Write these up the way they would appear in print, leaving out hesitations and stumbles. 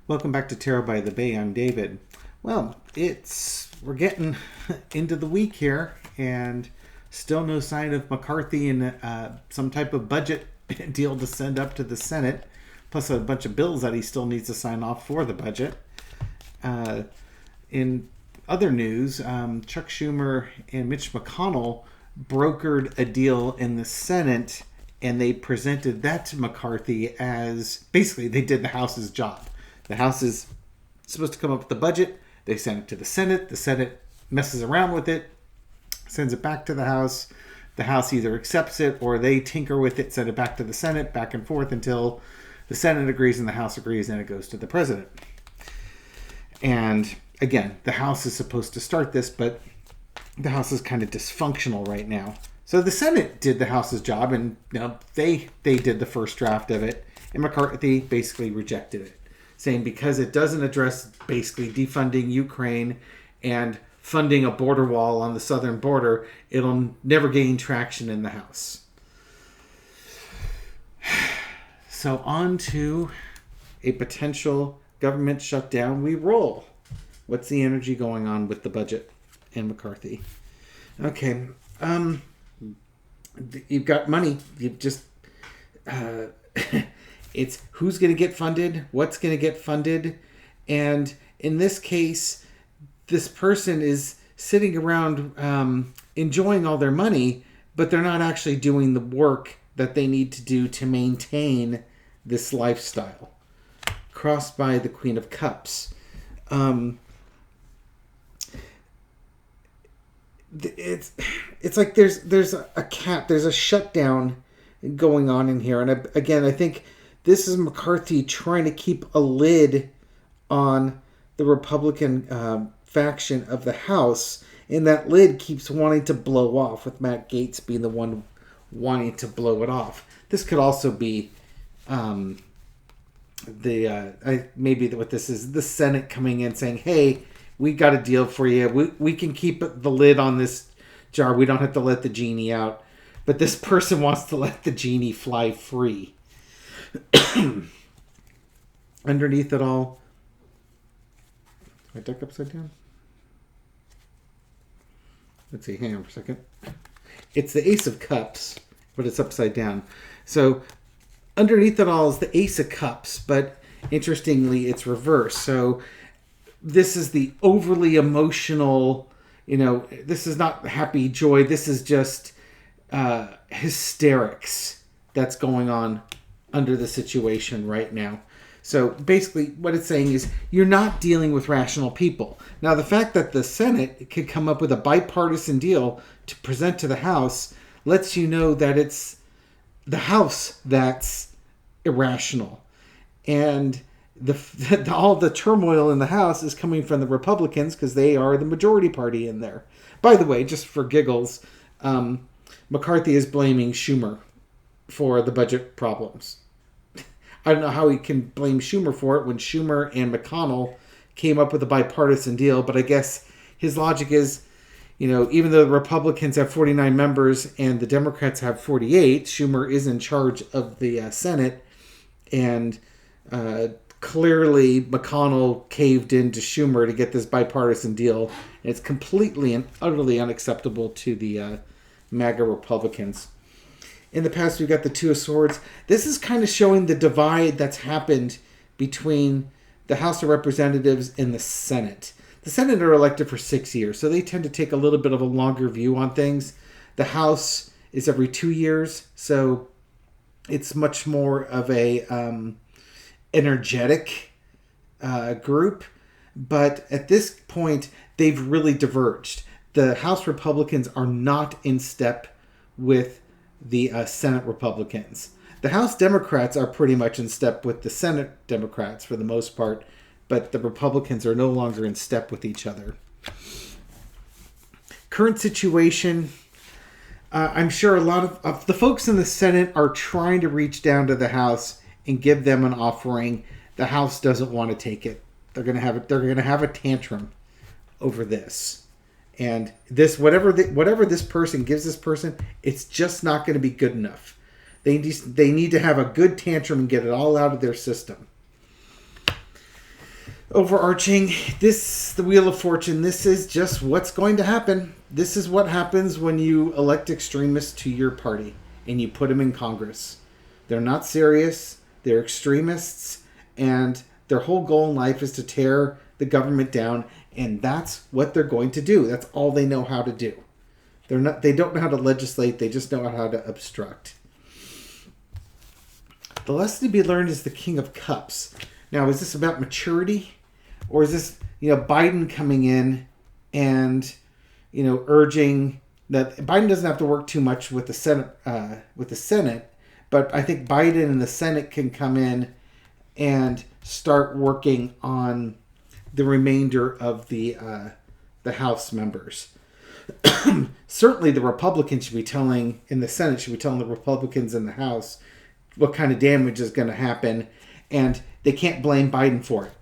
Welcome back to Tarot by the Bay. I'm David. Well, we're getting into the week here, and still no sign of McCarthy and some type of budget deal to send up to the Senate, plus a bunch of bills that he still needs to sign off for the budget. In other news, Chuck Schumer and Mitch McConnell brokered a deal in the Senate, and they presented that to McCarthy as basically they did the House's job. The House is supposed to come up with the budget. They send it to the Senate. The Senate messes around with it, sends it back to the House. The House either accepts it or they tinker with it, send it back to the Senate, back and forth until the Senate agrees and the House agrees, and it goes to the President. And again, the House is supposed to start this, but the House is kind of dysfunctional right now. So the Senate did the House's job, and they did the first draft of it, and McCarthy basically rejected it, saying because it doesn't address basically defunding Ukraine and funding a border wall on the southern border, it'll never gain traction in the House. So on to a potential government shutdown we roll. What's the energy going on with the budget and McCarthy? Okay, you've got money. You just... It's who's going to get funded, what's going to get funded, and in this case, this person is sitting around enjoying all their money, but they're not actually doing the work that they need to do to maintain this lifestyle. Crossed by the Queen of Cups. It's like there's a cap, there's a shutdown going on in here, and I think this is McCarthy trying to keep a lid on the Republican faction of the House, and that lid keeps wanting to blow off, with Matt Gaetz being the one wanting to blow it off. This could also be maybe what this is, the Senate coming in saying, hey, we got a deal for you. We can keep the lid on this jar. We don't have to let the genie out. But this person wants to let the genie fly free. Underneath it all, my deck upside down. Let's see, hang on for a second. It's the Ace of Cups, but it's upside down. So underneath it all is the Ace of Cups, but interestingly, it's reversed. So this is the overly emotional, this is not happy joy. This is just hysterics that's going on under the situation right now. So basically what it's saying is you're not dealing with rational people. Now, the fact that the Senate could come up with a bipartisan deal to present to the House lets you know that it's the House that's irrational. And all the turmoil in the House is coming from the Republicans because they are the majority party in there. By the way, just for giggles, McCarthy is blaming Schumer for the budget problems. I don't know how he can blame Schumer for it when Schumer and McConnell came up with a bipartisan deal, but I guess his logic is, even though the Republicans have 49 members and the Democrats have 48, Schumer is in charge of the Senate, and clearly McConnell caved into Schumer to get this bipartisan deal, and it's completely and utterly unacceptable to the MAGA Republicans. In the past, we've got the Two of Swords. This is kind of showing the divide that's happened between the House of Representatives and the Senate. The Senate are elected for 6 years, so they tend to take a little bit of a longer view on things. The House is every 2 years, so it's much more of a energetic group. But at this point, they've really diverged. The House Republicans are not in step with the Senate Republicans. The House Democrats are pretty much in step with the Senate Democrats for the most part, but the Republicans are no longer in step with each other. Current situation, I'm sure a lot of the folks in the Senate are trying to reach down to the House and give them an offering. The House doesn't want to take it. They're going to have a tantrum over this. And this, whatever this person gives this person, it's just not going to be good enough. They need to have a good tantrum and get it all out of their system. overarching, the Wheel of Fortune, this is just what's going to happen. This is what happens when you elect extremists to your party and you put them in Congress. They're not serious. They're extremists, and their whole goal in life is to tear the government down, and that's what they're going to do. That's all they know how to do. They don't know how to legislate. They just know how to obstruct. The lesson to be learned is the King of Cups. Now, is this about maturity? Or is this, Biden coming in and, urging that Biden doesn't have to work too much with the Senate, but I think Biden and the Senate can come in and start working on the remainder of the House members. Certainly the Republicans should be telling, in the Senate, should be telling the Republicans in the House what kind of damage is going to happen, and they can't blame Biden for it.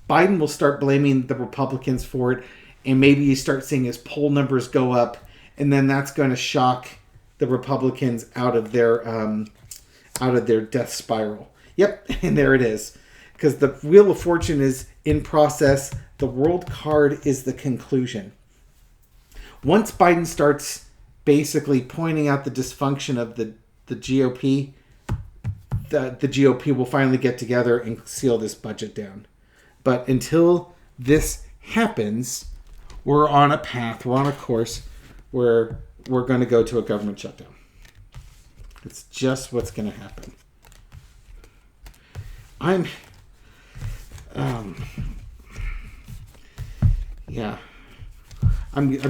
Biden will start blaming the Republicans for it, and maybe you start seeing his poll numbers go up, and then that's going to shock the Republicans out of their death spiral. Yep, and there it is. Because the Wheel of Fortune is in process. The World card is the conclusion. Once Biden starts basically pointing out the dysfunction of the GOP, the GOP will finally get together and seal this budget down. But until this happens, we're on a path, we're on a course where we're going to go to a government shutdown. It's just what's going to happen. I'm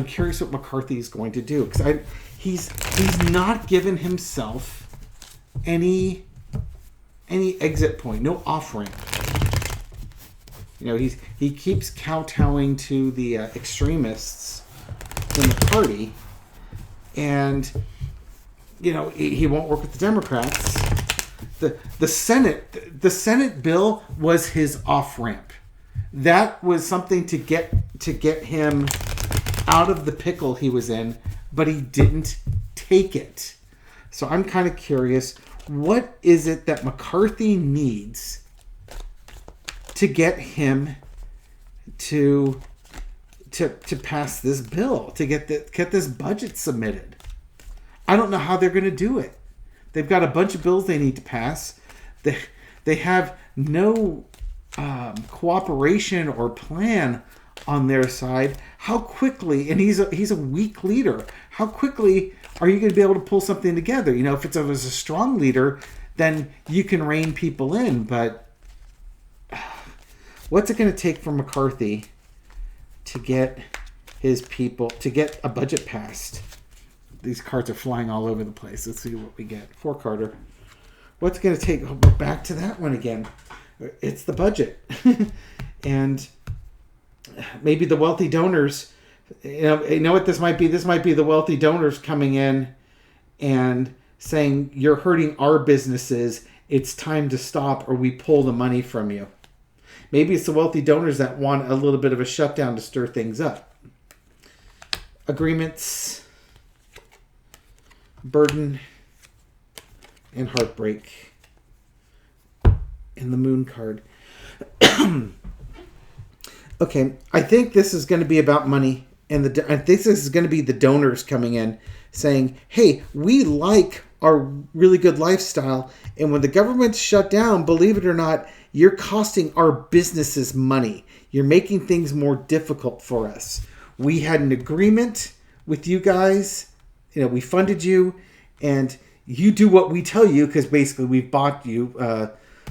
curious what McCarthy is going to do, because he's not given himself any exit point, no off ramp. He keeps kowtowing to the extremists in the party, and he won't work with the Democrats. The Senate bill was his off ramp. That was something to get him out of the pickle he was in, but he didn't take it. So I'm kind of curious, what is it that McCarthy needs to get him to pass this bill, to get this budget submitted? I don't know how they're going to do it. They've got a bunch of bills they need to pass. They have no cooperation or plan on their side. How quickly, and he's a weak leader, how quickly are you going to be able to pull something together? If it was a strong leader, then you can rein people in. But what's it going to take for McCarthy to get his people, to get a budget passed? These cards are flying all over the place. Let's see what we get. 4 Carter. What's it going to take? Oh, we're back to that one again. It's the budget. And maybe the wealthy donors, you know what this might be? This might be the wealthy donors coming in and saying, you're hurting our businesses. It's time to stop, or we pull the money from you. Maybe it's the wealthy donors that want a little bit of a shutdown to stir things up. Agreements, burden, and heartbreak. And the Moon card. Okay, I think this is going to be about money, and I think this is going to be the donors coming in saying, hey, we like our really good lifestyle, and when the government's shut down, believe it or not, you're costing our businesses money. You're making things more difficult for us. We had an agreement with you guys. We funded you, and you do what we tell you, because basically we've bought you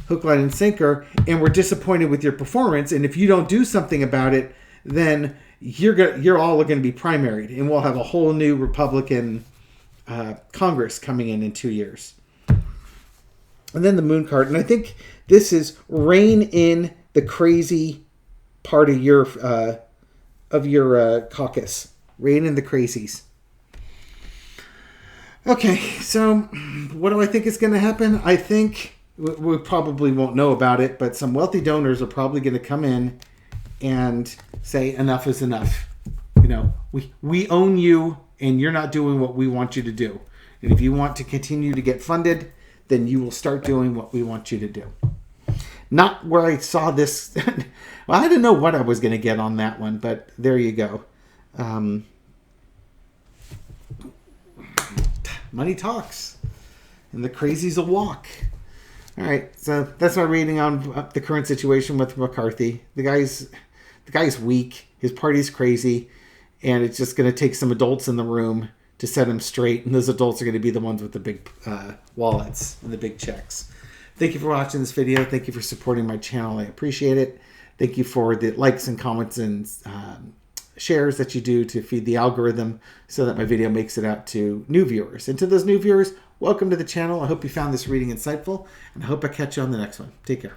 hook, line, and sinker, and we're disappointed with your performance. And if you don't do something about it, then you're all going to be primaried, and we'll have a whole new Republican Congress coming in 2 years. And then the Moon card, and I think this is rein in the crazy part of your caucus. Rein in the crazies. Okay, so what do I think is going to happen? I think we probably won't know about it, but some wealthy donors are probably going to come in and say enough is enough. We own you, and you're not doing what we want you to do. And if you want to continue to get funded, then you will start doing what we want you to do. Not where I saw this. Well, I didn't know what I was going to get on that one, but there you go. Money talks, and the crazies will walk. All right, so that's my reading on the current situation with McCarthy. The guy's weak. His party's crazy, and it's just going to take some adults in the room to set him straight. And those adults are going to be the ones with the big wallets and the big checks. Thank you for watching this video. Thank you for supporting my channel. I appreciate it. Thank you for the likes and comments and shares that you do to feed the algorithm so that my video makes it out to new viewers. And to those new viewers, welcome to the channel. I hope you found this reading insightful, and I hope I catch you on the next one. Take care.